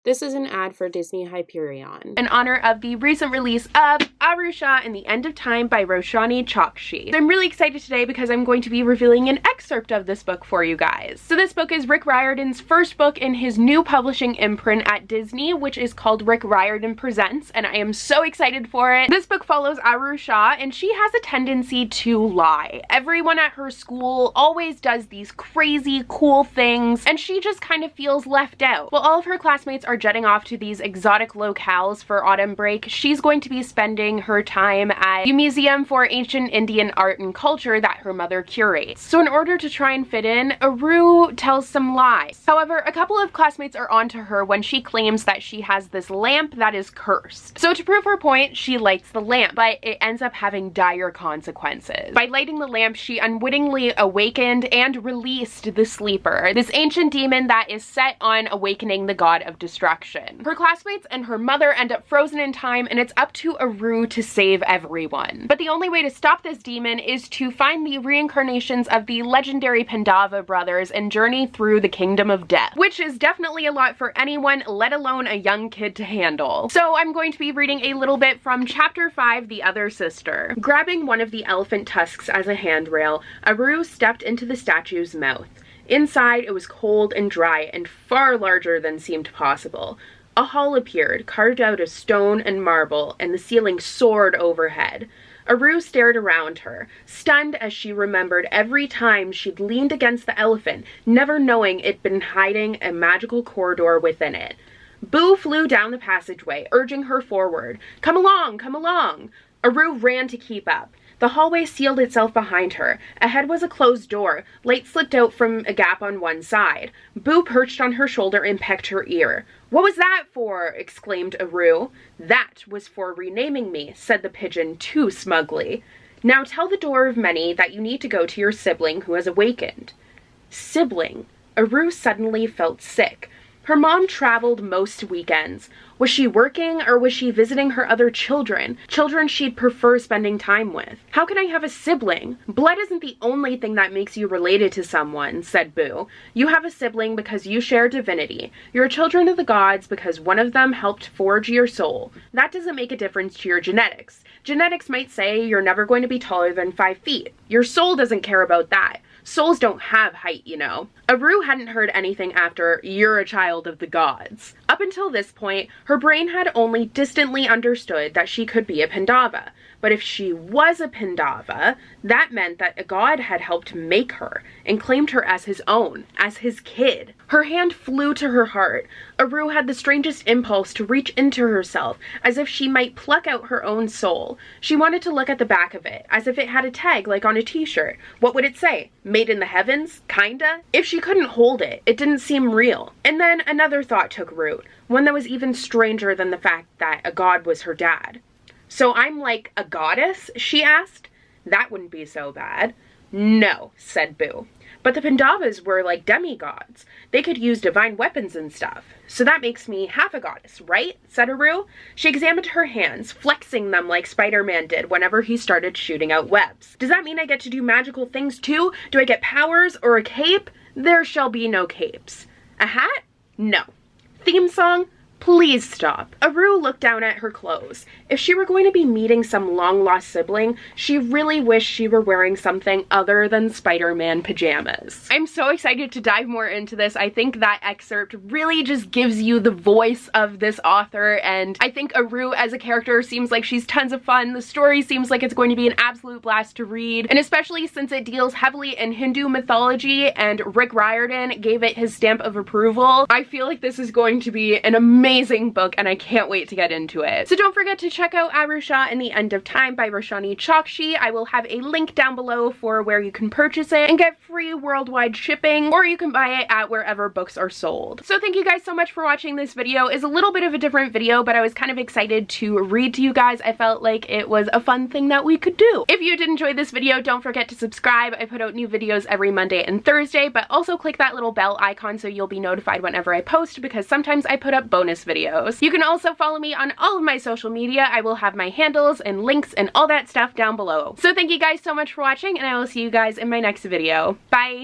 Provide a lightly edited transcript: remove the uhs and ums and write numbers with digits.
This is an ad for Disney-Hyperion, in honor of the recent release of Aru Shah and the End of Time by Roshani Chokshi. So I'm really excited today because I'm going to be revealing an excerpt of this book for you guys. So this book is Rick Riordan's first book in his new publishing imprint at Disney, which is called Rick Riordan Presents, and I am so excited for it. This book follows Aru Shah, and she has a tendency to lie. Everyone at her school always does these crazy cool things, and she just kind of feels left out. While all of her classmates are jetting off to these exotic locales for autumn break, she's going to be spending her time at the Museum for Ancient Indian Art and Culture that her mother curates. So in order to try and fit in, Aru tells some lies. However, a couple of classmates are onto her when she claims that she has this lamp that is cursed. So to prove her point, she lights the lamp, but it ends up having dire consequences. By lighting the lamp, she unwittingly awakened and released the Sleeper, this ancient demon that is set on awakening the god of destruction. Her classmates and her mother end up frozen in time, and it's up to Aru to save everyone. But the only way to stop this demon is to find the reincarnations of the legendary Pandava brothers and journey through the kingdom of death, which is definitely a lot for anyone, let alone a young kid, to handle. So I'm going to be reading a little bit from chapter 5, The Other Sister. Grabbing one of the elephant tusks as a handrail, Aru stepped into the statue's mouth. Inside, it was cold and dry and far larger than seemed possible. A hall appeared, carved out of stone and marble, and the ceiling soared overhead. Aru stared around her, stunned as she remembered every time she'd leaned against the elephant, never knowing it'd been hiding a magical corridor within it. Boo flew down the passageway, urging her forward. "Come along, come along!" Aru ran to keep up. The hallway sealed itself behind her. Ahead was a closed door. Light slipped out from a gap on one side. Boo perched on her shoulder and pecked her ear. "What was that for?" exclaimed Aru. "That was for renaming me," said the pigeon too smugly. "Now tell the door of many that you need to go to your sibling who has awakened." Sibling. Aru suddenly felt sick. Her mom traveled most weekends. Was she working, or was she visiting her other children? Children she'd prefer spending time with. "How can I have a sibling? Blood isn't the only thing that makes you related to someone," said Boo. "You have a sibling because you share divinity. You're children of the gods because one of them helped forge your soul. That doesn't make a difference to your genetics. Genetics might say you're never going to be taller than 5 feet. Your soul doesn't care about that. Souls don't have height, you know." Aru hadn't heard anything after "you're a child of the gods." Up until this point, her brain had only distantly understood that she could be a Pandava. But if she was a Pandava, that meant that a god had helped make her and claimed her as his own, as his kid. Her hand flew to her heart. Aru had the strangest impulse to reach into herself, as if she might pluck out her own soul. She wanted to look at the back of it, as if it had a tag like on a t-shirt. What would it say? "Made in the heavens? Kinda?" If she couldn't hold it, it didn't seem real. And then another thought took root, one that was even stranger than the fact that a god was her dad. "So I'm like a goddess?" she asked. "That wouldn't be so bad." "No," said Boo. "But the Pandavas were like demigods. They could use divine weapons and stuff. So that makes me half a goddess, right?" said Aru. She examined her hands, flexing them like Spider-Man did whenever he started shooting out webs. "Does that mean I get to do magical things too? Do I get powers or a cape?" "There shall be no capes." "A hat?" "No." "Theme song?" "Please stop." Aru looked down at her clothes. If she were going to be meeting some long-lost sibling, she really wished she were wearing something other than Spider-Man pajamas. I'm so excited to dive more into this. I think that excerpt really just gives you the voice of this author, and I think Aru as a character seems like she's tons of fun. The story seems like it's going to be an absolute blast to read, and especially since it deals heavily in Hindu mythology and Rick Riordan gave it his stamp of approval, I feel like this is going to be an amazing book, and I can't wait to get into it. So don't forget to check out Aru Shah and the End of Time by Roshani Chokshi. I will have a link down below for where you can purchase it and get free worldwide shipping, or you can buy it at wherever books are sold. So thank you guys so much for watching this video. It's a little bit of a different video, but I was kind of excited to read to you guys. I felt like it was a fun thing that we could do. If you did enjoy this video, don't forget to subscribe. I put out new videos every Monday and Thursday, but also click that little bell icon so you'll be notified whenever I post, because sometimes I put up bonus videos. You can also follow me on all of my social media. I will have my handles and links and all that stuff down below. So thank you guys so much for watching, and I will see you guys in my next video. Bye!